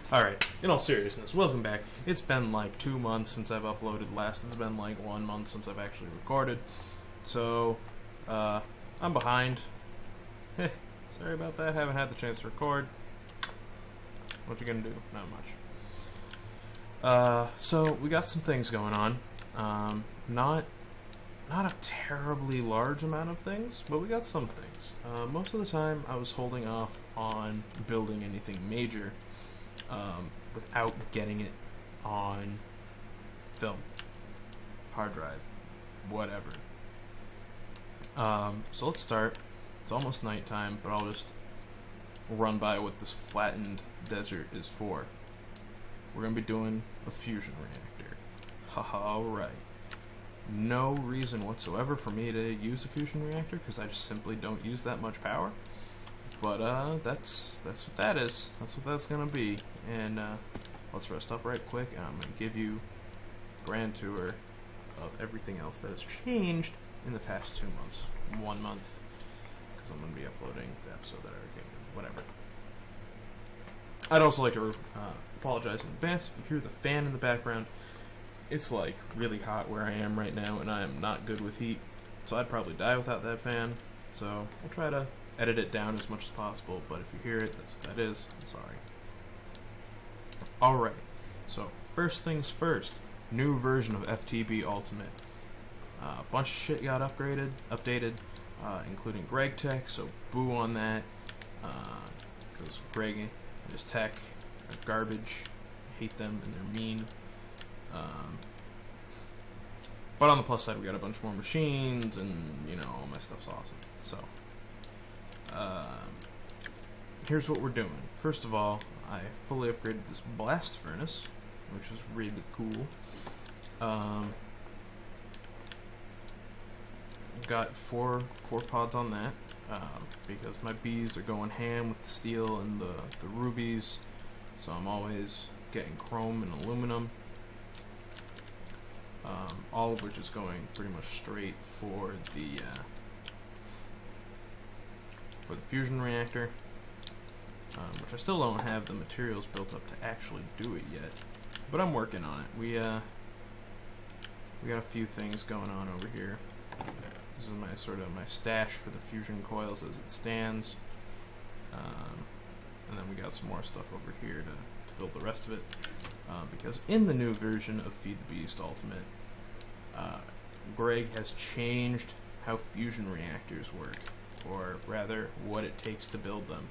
Alright, in all seriousness, welcome back. It's been like 2 months since I've uploaded last. It's been like 1 month since I've actually recorded. So, I'm behind. Sorry about that, haven't had the chance to record. What you gonna do? Not much. So, we got some things going on. Not a terribly large amount of things, but we got some things. Most of the time, I was holding off on building anything major without getting it on film, hard drive, whatever. So let's start. It's almost nighttime, but I'll just run by what this flattened desert is for. We're going to be doing a fusion reactor. Haha, alright. No reason whatsoever for me to use a fusion reactor, because I just simply don't use that much power. But that's what that is. That's what that's gonna be. And let's rest up right quick, and I'm gonna give you a grand tour of everything else that has changed in the past 2 months, 1 month, because I'm gonna be uploading the episode that I recorded. Whatever. I'd also like to apologize in advance if you hear the fan in the background. It's like really hot where I am right now, and I am not good with heat, so I'd probably die without that fan. So I'll try to edit it down as much as possible, but if you hear it, that's what that is. I'm sorry. Alright, so first things first, new version of FTB Ultimate. A bunch of shit got updated, including Greg Tech, so boo on that, because Greg and his tech are garbage. I hate them and they're mean. But on the plus side, we got a bunch more machines, and, you know, all my stuff's awesome. So, here's what we're doing. First of all, I fully upgraded this blast furnace, which is really cool. Got four pods on that, because my bees are going ham with the steel and the rubies, so I'm always getting chrome and aluminum. All of which is going pretty much straight for the fusion reactor, which I still don't have the materials built up to actually do it yet, but I'm working on it. We got a few things going on over here. This is my my stash for the fusion coils as it stands, and then we got some more stuff over here to build the rest of it. Because in the new version of Feed the Beast Ultimate, Greg has changed how fusion reactors work, or rather, what it takes to build them.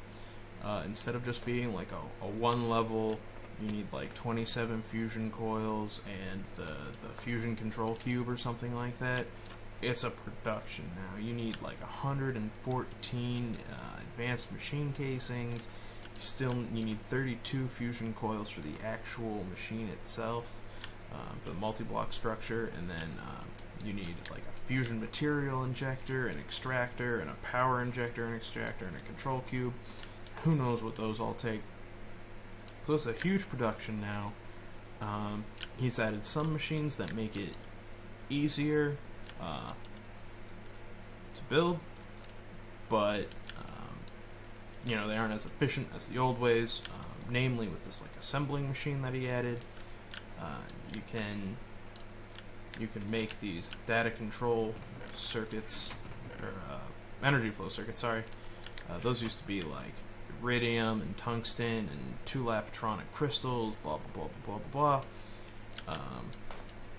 Instead of just being like a one level, you need like 27 fusion coils and the fusion control cube or something like that. It's a production now. You need like 114 advanced machine casings. You need 32 fusion coils for the actual machine itself, for the multi-block structure, and then you need like a fusion material injector, an extractor, and a power injector and extractor, and a control cube. Who knows what those all take. So it's a huge production now. He's added some machines that make it easier to build, but you know, they aren't as efficient as the old ways. Namely, with this like assembling machine that he added, you can make these data control circuits, or energy flow circuits. Sorry, those used to be like iridium and tungsten and 2 lapatronic crystals. Blah blah blah blah blah blah.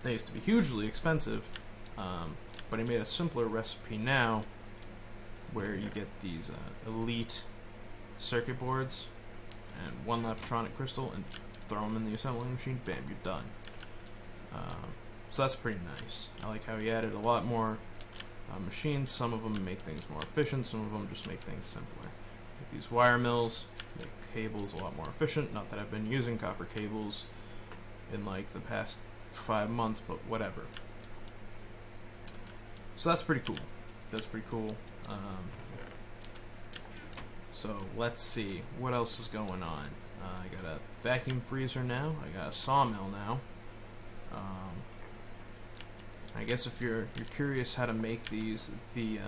They used to be hugely expensive, but he made a simpler recipe now, where you get these elite circuit boards and 1 lapatronic crystal and throw them in the assembling machine. Bam, you're done. So that's pretty nice. I like how he added a lot more machines. Some of them make things more efficient, some of them just make things simpler. Like these wire mills make cables a lot more efficient. Not that I've been using copper cables in like the past 5 months, but whatever. So that's pretty cool. That's pretty cool. So let's see what else is going on. I got a vacuum freezer now. I got a sawmill now. I guess if you're curious how to make these, the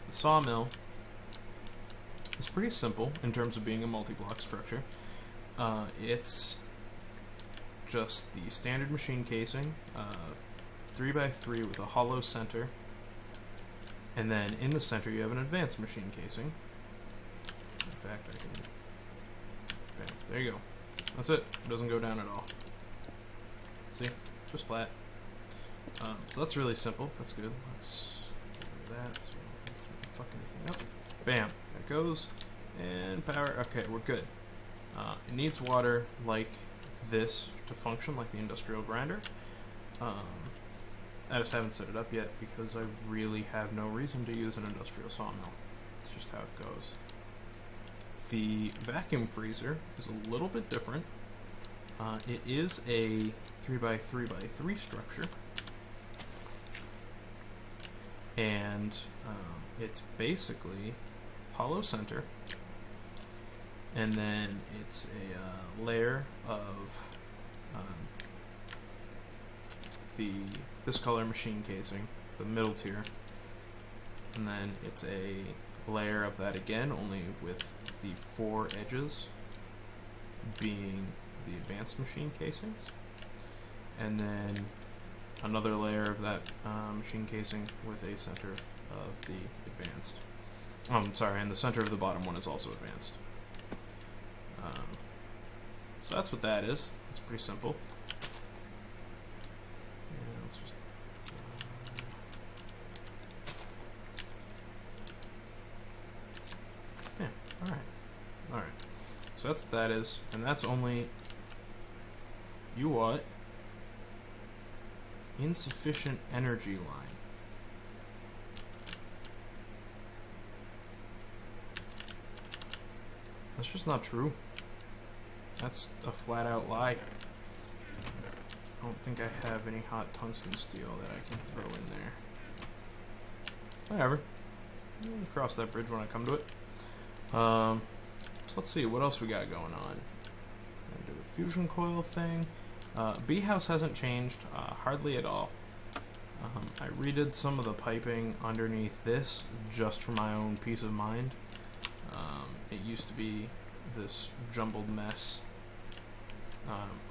sawmill is pretty simple in terms of being a multi-block structure. It's just the standard machine casing, 3x3 with a hollow center, and then in the center you have an advanced machine casing. In fact, I can... Bam, there you go. That's it. It doesn't go down at all. See? Just flat. So that's really simple. That's good. Let's get rid of that so let's not fuck anything up. Bam. There it goes. And power. Okay, we're good. It needs water like this to function, like the industrial grinder. I just haven't set it up yet because I really have no reason to use an industrial sawmill. It's just how it goes. The vacuum freezer is a little bit different. It is a 3x3x3 structure, and it's basically hollow center, and then it's a layer of this color machine casing, the middle tier, and then it's a layer of that again, only with the 4 edges being the advanced machine casings, and then another layer of that machine casing with a center of the advanced. Sorry, and the center of the bottom one is also advanced. So that's what that is. It's pretty simple. And let's just yeah, alright. So that's what that is, and that's only what? Insufficient energy line. That's just not true. That's a flat out lie. I don't think I have any hot tungsten steel that I can throw in there. Whatever. We'll cross that bridge when I come to it. So let's see, what else we got going on? Gonna do the fusion coil thing. B-house hasn't changed hardly at all. I redid some of the piping underneath this just for my own peace of mind. It used to be this jumbled mess,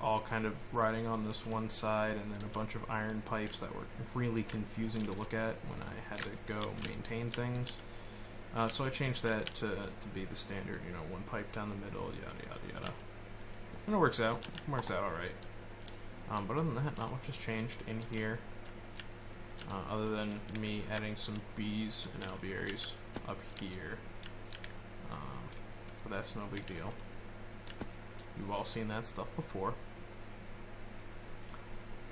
all kind of riding on this one side, and then a bunch of iron pipes that were really confusing to look at when I had to go maintain things. So I changed that to be the standard, you know, one pipe down the middle, yada yada yada. And it works out. It works out alright. But other than that, not much has changed in here. Other than me adding some bees and alvearies up here. But that's no big deal. You've all seen that stuff before.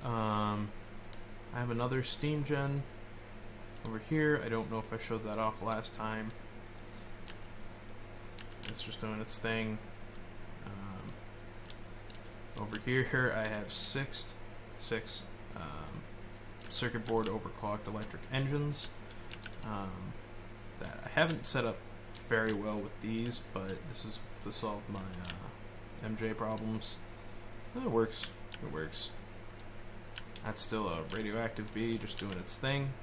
I have another steam gen over here. I don't know if I showed that off last time. It's just doing its thing. Over here I have six circuit board overclocked electric engines that I haven't set up very well with these, but this is to solve my MJ problems. It works. It works. That's still a radioactive bee just doing its thing.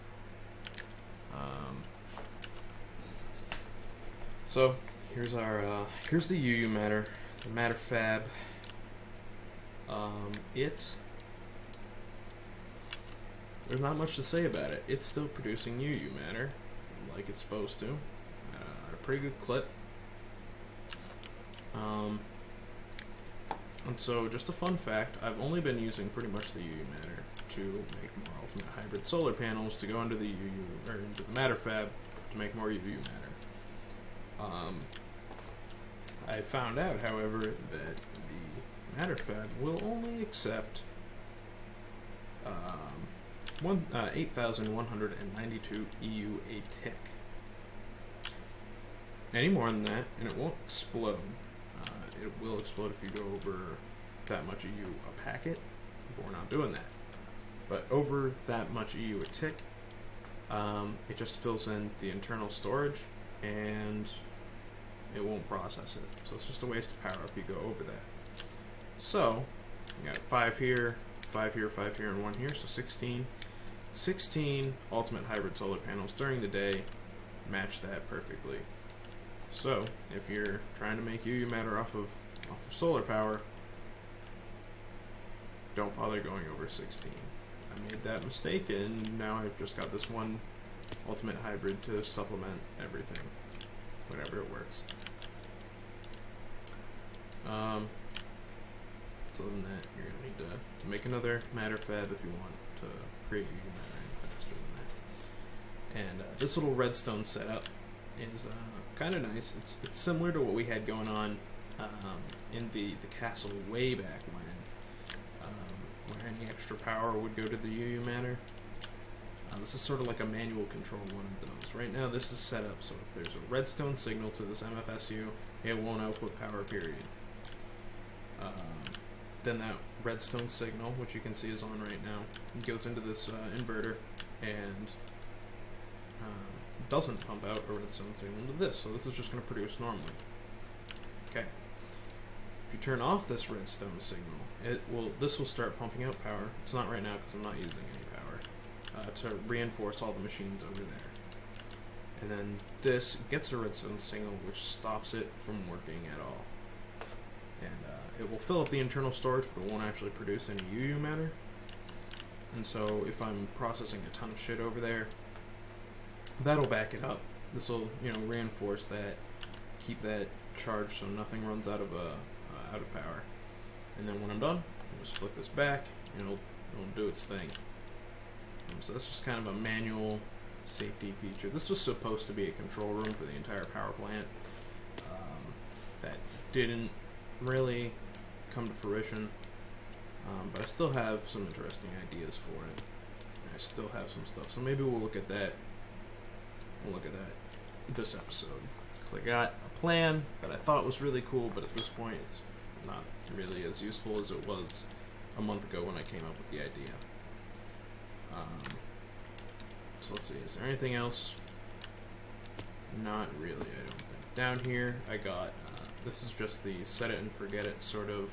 So here's our here's the UU matter, the matter fab. There's not much to say about it. It's still producing UU matter like it's supposed to at a pretty good clip. And so, just a fun fact, I've only been using pretty much the UU matter to make more ultimate hybrid solar panels to go into the UU, or into the matter fab to make more UU matter. I found out, however, that the matter fab will only accept 8,192 EU a tick. Any more than that, and it won't explode. It will explode if you go over that much EU a packet, but we're not doing that. But over that much EU a tick, it just fills in the internal storage, and it won't process it. So it's just a waste of power if you go over that. So, you got 5 here, 5 here, 5 here, and 1 here, so 16. 16 ultimate hybrid solar panels during the day match that perfectly. So, if you're trying to make UU matter off of solar power, don't bother going over 16. I made that mistake, and now I've just got this one ultimate hybrid to supplement everything, whenever it works. So than that, you're going to need to make another matter fab if you want to create UU matter any faster than that. And this little redstone setup is kind of nice. It's similar to what we had going on in the castle way back when, where any extra power would go to the UU matter. This is sort of like a manual control one of those. Right now this is set up so if there's a redstone signal to this MFSU, it won't output power, period. Then that redstone signal, which you can see is on right now, goes into this inverter and doesn't pump out a redstone signal into this, so this is just going to produce normally. Okay. If you turn off this redstone signal, this will start pumping out power. It's not right now because I'm not using any power, to reinforce all the machines over there. And then this gets a redstone signal, which stops it from working at all. And it will fill up the internal storage, but it won't actually produce any UU matter. And so if I'm processing a ton of shit over there, that'll back it up. This will, reinforce that, keep that charged so nothing runs out of power. And then when I'm done, I'll just flick this back, and it'll do its thing. So that's just kind of a manual safety feature. This was supposed to be a control room for the entire power plant. That didn't really come to fruition, but I still have some interesting ideas for it. I still have some stuff, so maybe we'll look at that. We'll look at that this episode. I got a plan that I thought was really cool, but at this point it's not really as useful as it was a month ago when I came up with the idea. So let's see, is there anything else? Not really, I don't think. Down here I got, this is just the set it and forget it sort of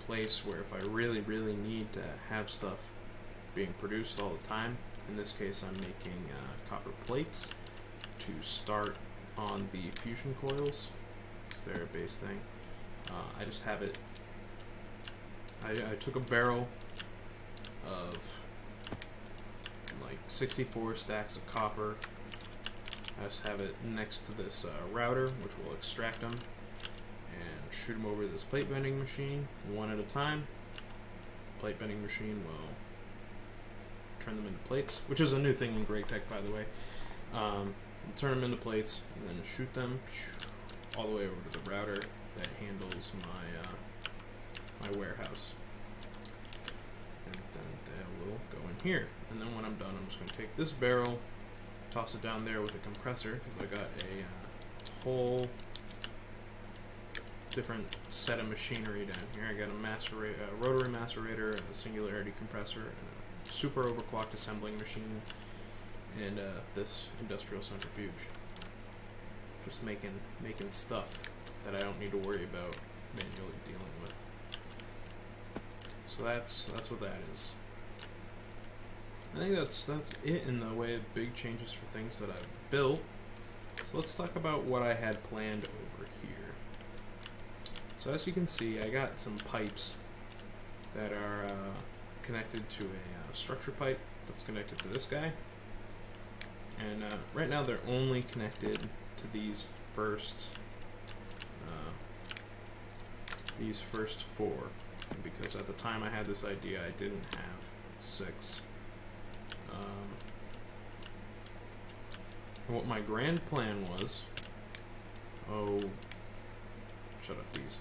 place where if I really, really need to have stuff being produced all the time, in this case I'm making copper plates to start on the fusion coils, because they're a base thing. I just have it, I took a barrel of like 64 stacks of copper. I just have it next to this router, which will extract them and shoot them over this plate bending machine one at a time. Plate bending machine will turn them into plates, which is a new thing in Great Tech, by the way. Turn them into plates and then shoot them all the way over to the router that handles my warehouse. And then that will go in here. And then when I'm done, I'm just going to take this barrel, toss it down there with a compressor, because I got a whole different set of machinery down here. I got a rotary macerator, a singularity compressor, and a super overclocked assembling machine, and this industrial centrifuge. Just making stuff that I don't need to worry about manually dealing with. So that's what that is. I think that's it in the way of big changes for things that I've built. So let's talk about what I had planned over here. So as you can see, I got some pipes that are connected to a structure pipe that's connected to this guy. And right now they're only connected to these first four, because at the time I had this idea I didn't have 6. What my grand plan was, shut up please.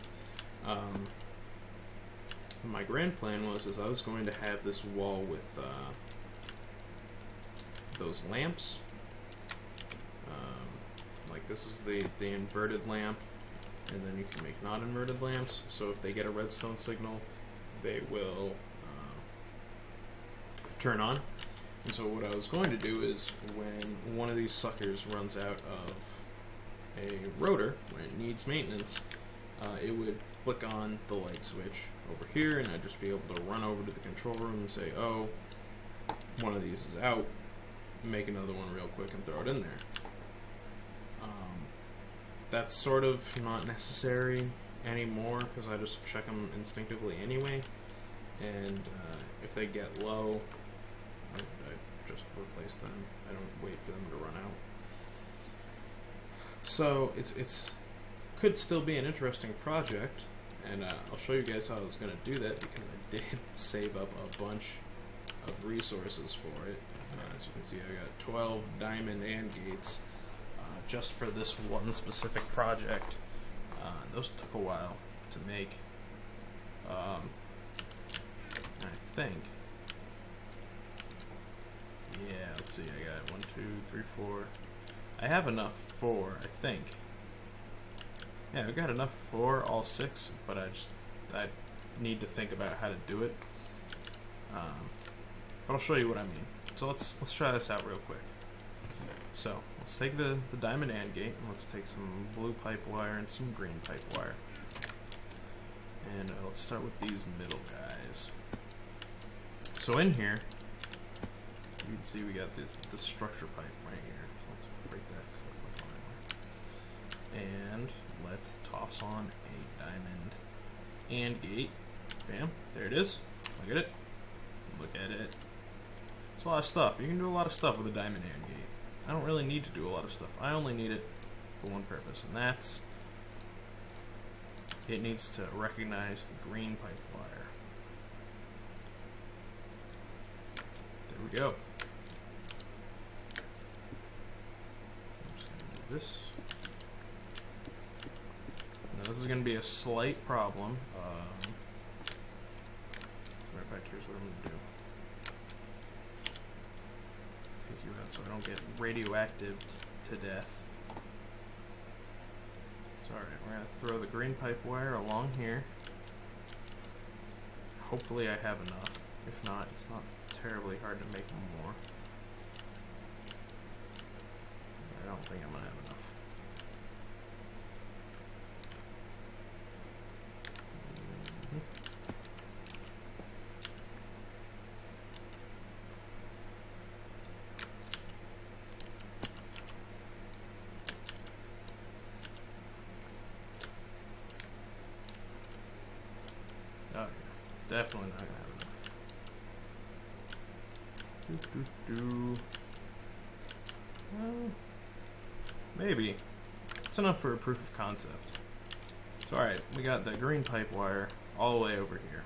My grand plan was I was going to have this wall with those lamps. Like this is the inverted lamp, and then you can make non-inverted lamps, so if they get a redstone signal they will turn on. And so what I was going to do is when one of these suckers runs out of a rotor, when it needs maintenance, it would flick on the light switch over here, and I'd just be able to run over to the control room and say, oh, one of these is out, make another one real quick and throw it in there. That's sort of not necessary anymore because I just check them instinctively anyway, and if they get low, I just replace them. I don't wait for them to run out. So it's could still be an interesting project, and I'll show you guys how I was going to do that because I did save up a bunch of resources for it. As you can see, I got 12 diamond AND gates just for this one specific project. Those took a while to make. I think. Yeah, let's see. I got 1, 2, 3, 4. I have enough for, I think. Yeah, I got enough for all 6, but I need to think about how to do it. But I'll show you what I mean. So let's try this out real quick. So let's take the diamond AND gate, and let's take some blue pipe wire and some green pipe wire. And let's start with these middle guys. So in here, you can see we got this structure pipe right here. So let's break that because that's not going anywhere. And let's toss on a diamond AND gate. Bam, there it is. Look at it. Look at it. It's a lot of stuff. You can do a lot of stuff with a diamond AND gate. I don't really need to do a lot of stuff. I only need it for one purpose, and that's it needs to recognize the green pipe wire. There we go. I'm just going to do this. Now this is going to be a slight problem. Matter of fact, here's what I'm going to do. Take you out so I don't get radioactive to death. So alright, we're going to throw the green pipe wire along here. Hopefully I have enough. If not, it's not terribly hard to make more. I don't think I'm going to have enough. Oh, yeah. Definitely not gonna have enough. Well, maybe. It's enough for a proof of concept. So alright, we got the green pipe wire all the way over here.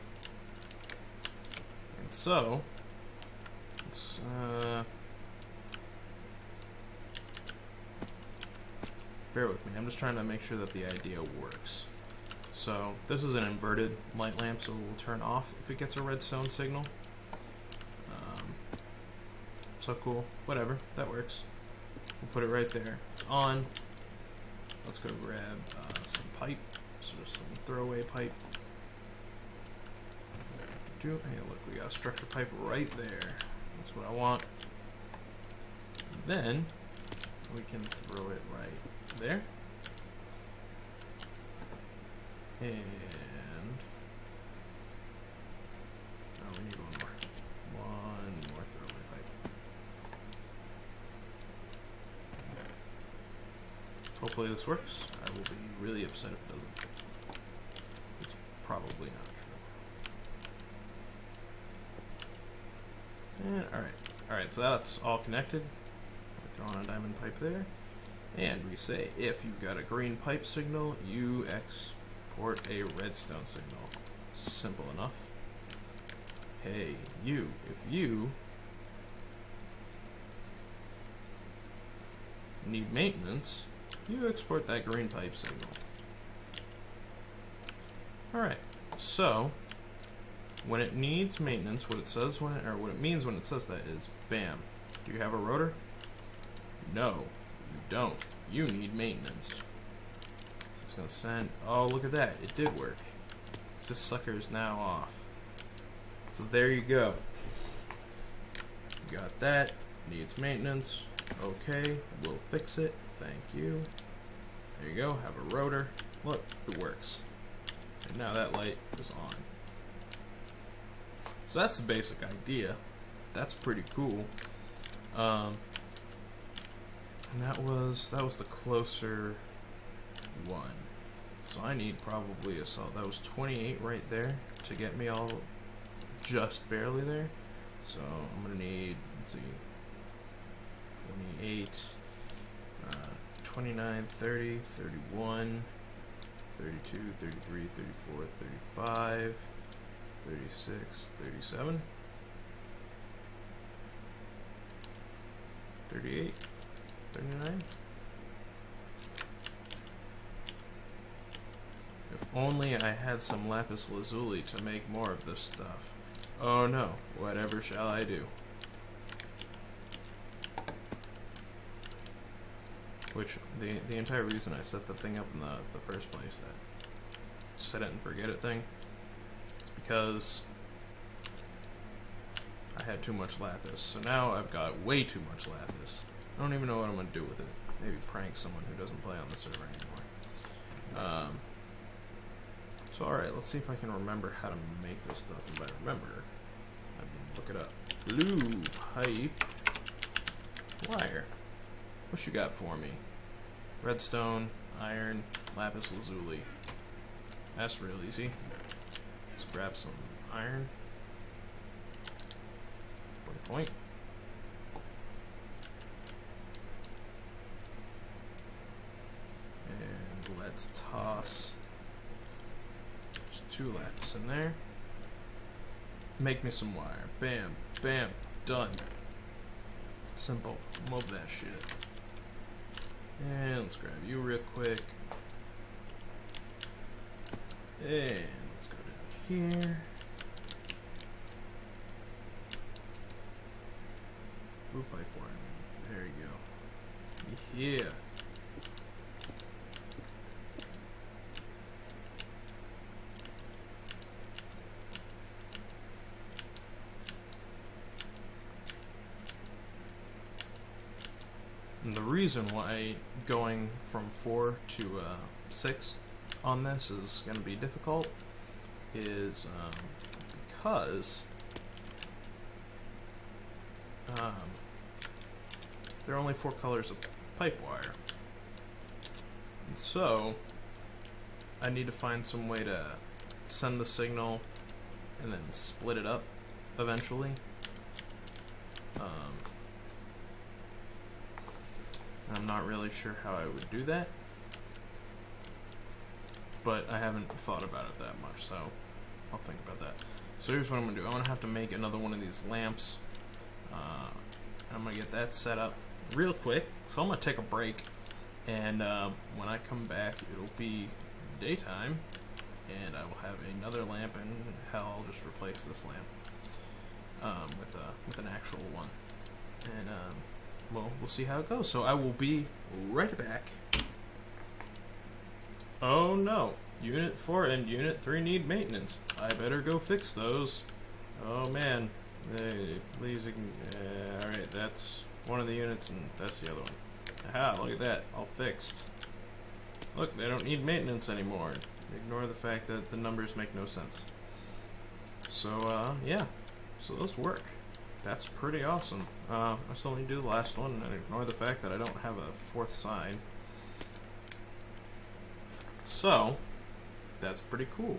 And so, let's, bear with me, I'm just trying to make sure that the idea works. So this is an inverted light lamp, so it will turn off if it gets a redstone signal. So cool, whatever, that works. We'll put it right there. It's on. Let's go grab some pipe, so just some throwaway pipe. Hey, look, we got a structure pipe right there. That's what I want. And then we can throw it right there. And oh, we need one more. One more throwaway pipe. Hopefully this works. I will be really upset if it doesn't. It's probably not true. And alright, so that's all connected. Throw on a diamond pipe there. And we say if you've got a green pipe signal, you export a redstone signal. Simple enough. Hey, you, if you need maintenance, you export that green pipe signal. Alright, so when it needs maintenance, what it says when it, or what it means when it says that is, bam. Do you have a rotor? No, you don't. You need maintenance. It's gonna send, oh look at that, it did work. This sucker is now off. So there you go. You got that, needs maintenance. Okay, we'll fix it. Thank you. There you go, have a rotor. Look, it works. And now that light is on. So that's the basic idea. That's pretty cool. And that was the closer one. So I need probably a solid, that was 28 right there to get me all just barely there. So I'm gonna need, let's see, 28, 29, 30, 31, 32, 33, 34, 35, 36, 37, 38, 39. If only I had some lapis lazuli to make more of this stuff. Oh no, whatever shall I do? Which, the entire reason I set the thing up in the first place, that set it and forget it thing, is because I had too much lapis. So now I've got way too much lapis. I don't even know what I'm going to do with it. Maybe prank someone who doesn't play on the server anymore. So alright, let's see if I can remember how to make this stuff. If I remember, I can look it up. Blue pipe wire. What you got for me? Redstone, iron, lapis lazuli. That's real easy. Let's grab some iron. Point. And let's toss just 2 lapis in there. Make me some wire. Bam, bam, done. Simple. Love that shit. And let's grab you real quick. And let's go down here. Blue pipe wire. There you go. Yeah. And the reason why going from 4 to 6 on this is going to be difficult is because there are only 4 colors of pipe wire. And so I need to find some way to send the signal and then split it up eventually. I'm not really sure how I would do that, but I haven't thought about it that much, so I'll think about that. So here's what I'm going to do. I'm going to have to make another one of these lamps. I'm going to get that set up real quick, so I'm going to take a break, and when I come back it'll be daytime, and I will have another lamp, and hell, I'll just replace this lamp with an actual one. And well, we'll see how it goes. So I will be right back. Oh no, Unit 4 and Unit 3 need maintenance. I better go fix those. Oh man, please, alright, that's one of the units and that's the other one. Aha, look at that, all fixed. Look, they don't need maintenance anymore. Ignore the fact that the numbers make no sense. So, yeah, so those work. That's pretty awesome. I still need to do the last one and ignore the fact that I don't have a 4th side. So, that's pretty cool.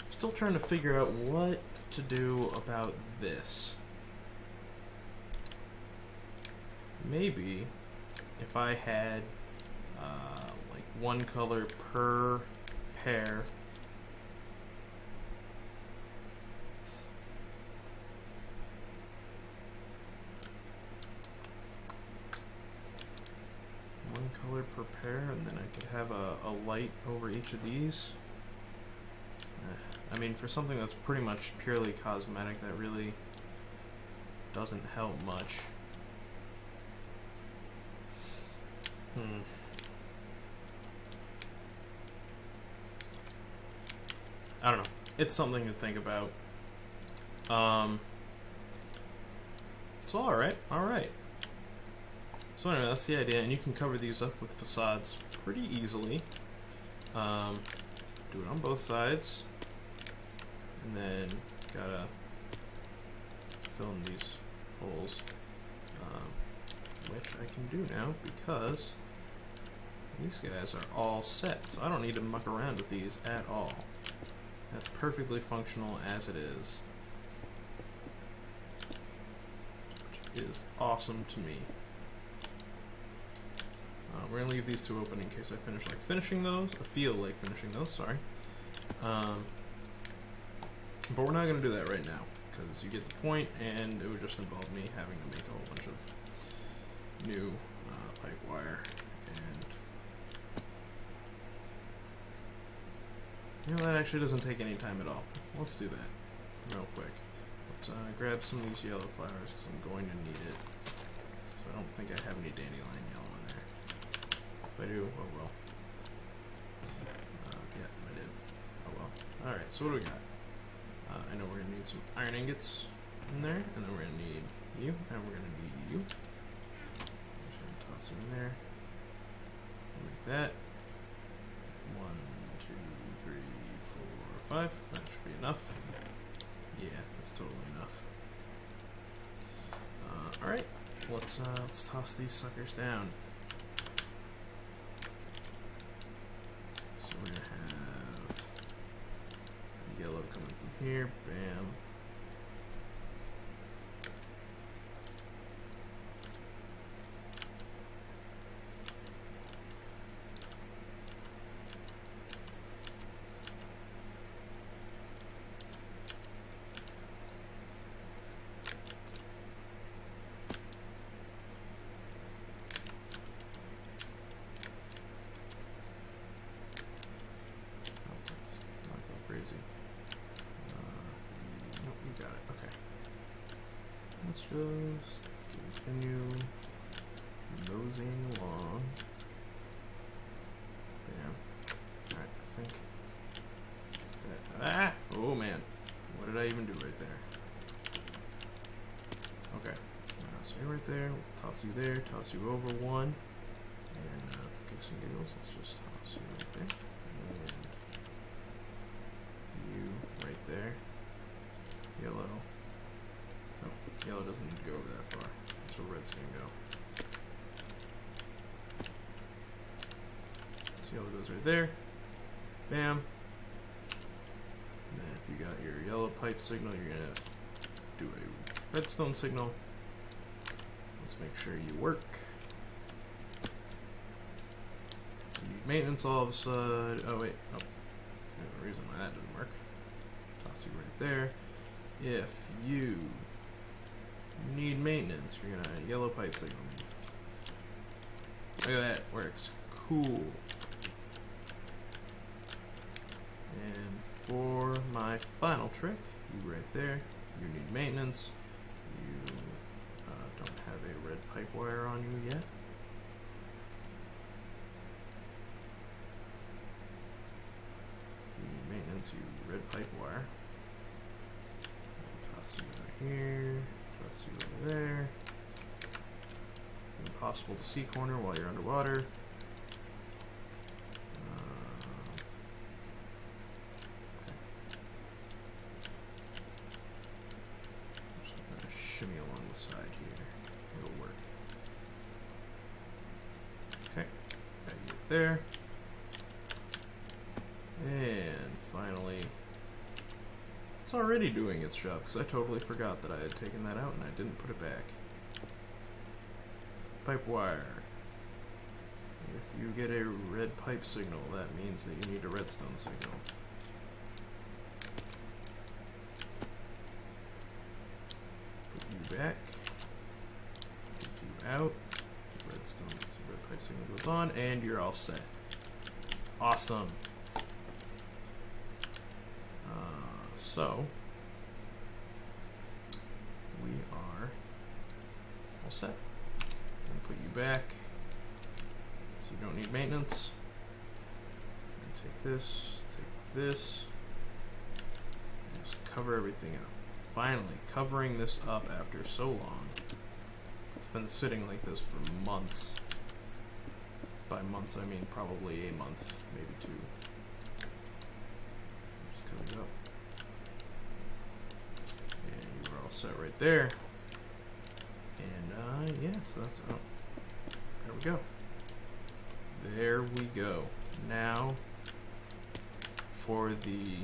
Still trying to figure out what to do about this. Maybe if I had like 1 color per pair. One color per pair, and then I could have a light over each of these. I mean, for something that's pretty much purely cosmetic, that really doesn't help much. I don't know. It's something to think about. So alright. So anyway, that's the idea, and you can cover these up with facades pretty easily. Do it on both sides, and then gotta fill in these holes, which I can do now because These guys are all set, so I don't need to muck around with these at all. That's perfectly functional as it is. Which is awesome to me. We're gonna leave these two open in case I feel like finishing those, sorry. But we're not gonna do that right now, because you get the point, and it would just involve me having to make a whole bunch of new pipe wire. You know, that actually doesn't take any time at all. Let's do that real quick. Let's grab some of these yellow flowers because I'm going to need it. So I don't think I have any dandelion yellow in there. If I do, oh well. Yeah, I did. Oh well. Alright, so what do we got? I know we're going to need some iron ingots in there, and then we're going to need you, and we're going to need you. I'm just going to toss them in there. Like that. 1, 2, 3, 4, 5. That should be enough. Yeah, that's totally enough. Alright, let's toss these suckers down. So we're gonna have yellow coming from here. Bam. Nope, you got it. Okay. Let's just continue moseying along. Bam. Alright, I think that. Ah! Oh man. What did I even do right there? Okay. So you're right there. We'll toss you there, toss you over one. And kicks and giggles, let's just toss you right there. Right there. Yellow. No, yellow doesn't need to go over that far. That's where red's gonna go. So yellow goes right there. Bam. And then if you got your yellow pipe signal, you're gonna do a redstone signal. Let's make sure you work. You need maintenance all of a sudden. Oh wait, oh. There's a reason why that didn't work. Toss you right there. If you need maintenance, you're gonna yellow pipe signal me. Look at that, works. Cool. And for my final trick, you right there, you need maintenance. You don't have a red pipe wire on you yet. Maintenance, you red pipe wire. Toss you over here, toss you over there. Impossible to see corner while you're underwater. Okay. I'm just gonna shimmy along the side here. It'll work. Okay, got you there. And finally, it's already doing its job because I totally forgot that I had taken that out and I didn't put it back. Pipe wire. If you get a red pipe signal, that means that you need a redstone signal. Put you back. Put you out. Red pipe signal goes on, and you're all set. Awesome. So, we are all set. I'm going to put you back so you don't need maintenance. Take this, and just cover everything up. Finally, covering this up after so long. It's been sitting like this for months. By months, I mean probably a month, maybe 2. Just cover it up. Set right there, and yeah, so that's, oh, there we go. There we go. Now, for the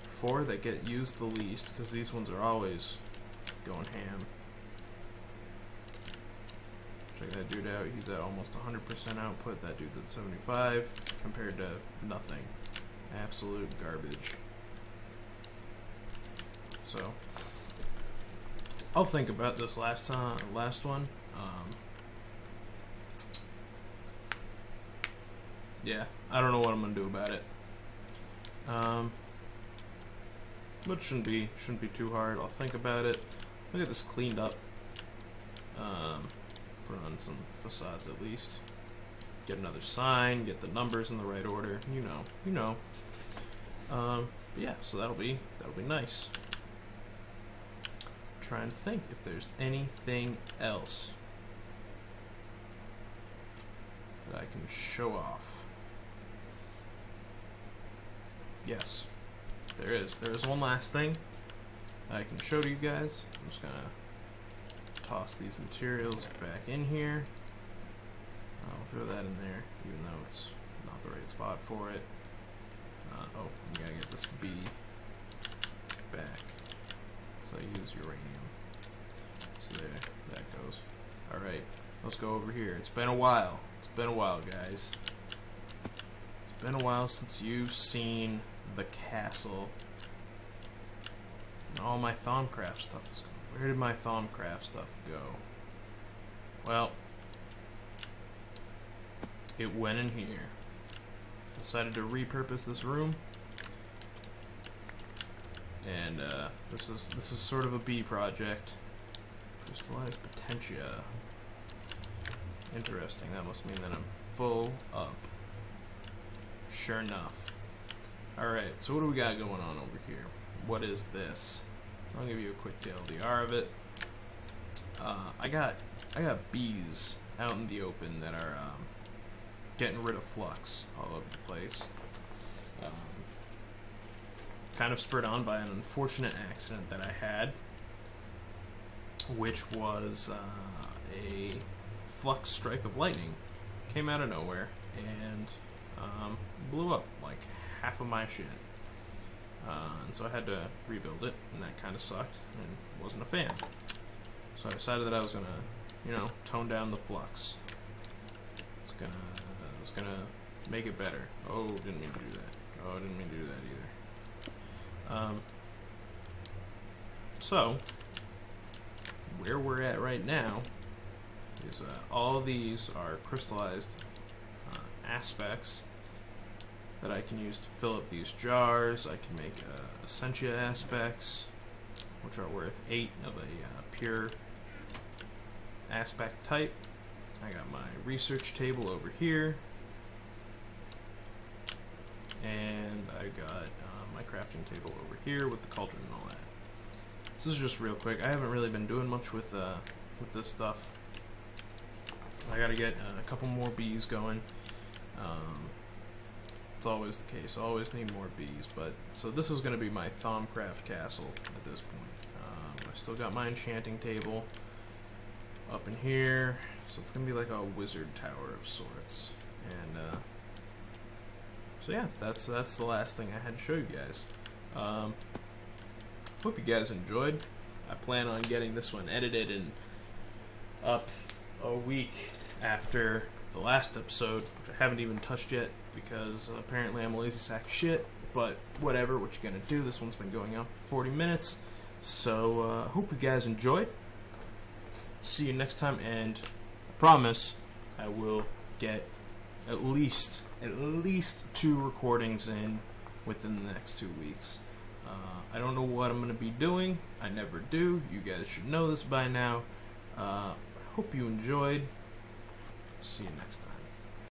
4 that get used the least, because these ones are always going ham. Check that dude out. He's at almost 100% output. That dude's at 75 compared to nothing. Absolute garbage. So, I'll think about this last one. Yeah, I don't know what I'm gonna do about it. But shouldn't be too hard. I'll think about it. I'll get this cleaned up. Put on some facades at least. Get another sign. Get the numbers in the right order. You know. Yeah. So that'll be nice. Trying to think if there's anything else that I can show off. Yes, there is. There's one last thing I can show to you guys. I'm just gonna toss these materials back in here. I'll throw that in there, even though it's not the right spot for it. Oh, we gotta get this B back. So I use uranium. So there, that goes. Alright, let's go over here. It's been a while. It's been a while, guys. It's been a while since you've seen the castle. And all my Thaumcraft stuff is gone. Where did my Thaumcraft stuff go? Well, it went in here. Decided to repurpose this room. And this is sort of a B project. Crystallized potentia. Interesting. That must mean that I'm full up. Sure enough. Alright, so what do we got going on over here? What is this? I'll give you a quick TLDR of it. I got bees out in the open that are getting rid of flux all over the place. Kind of spurred on by an unfortunate accident that I had, which was a flux strike of lightning. Came out of nowhere and blew up like half of my shit. And so I had to rebuild it, and that kind of sucked and wasn't a fan. So I decided that I was gonna, tone down the flux. It's gonna make it better. Oh, didn't mean to do that. Oh, didn't mean to do that either. So where we're at right now is all of these are crystallized aspects that I can use to fill up these jars. I can make essentia aspects, which are worth 8 of a pure aspect type. I got my research table over here, and I got my crafting table over here with the cauldron and all that. This is just real quick. I haven't really been doing much with this stuff. I gotta get a couple more bees going. It's always the case. I always need more bees. But so this is gonna be my Thaumcraft castle at this point. I still got my enchanting table up in here, so it's gonna be like a wizard tower of sorts. And so yeah, that's the last thing I had to show you guys. Hope you guys enjoyed. I plan on getting this one edited and up a week after the last episode, which I haven't even touched yet because apparently I'm a lazy sack of shit, but whatever, what you gonna do. This one's been going on for 40 minutes, so hope you guys enjoyed. See you next time, and I promise I will get at least 2 recordings in within the next 2 weeks. I don't know what I'm going to be doing. I never do. You guys should know this by now. Hope you enjoyed. See you next time.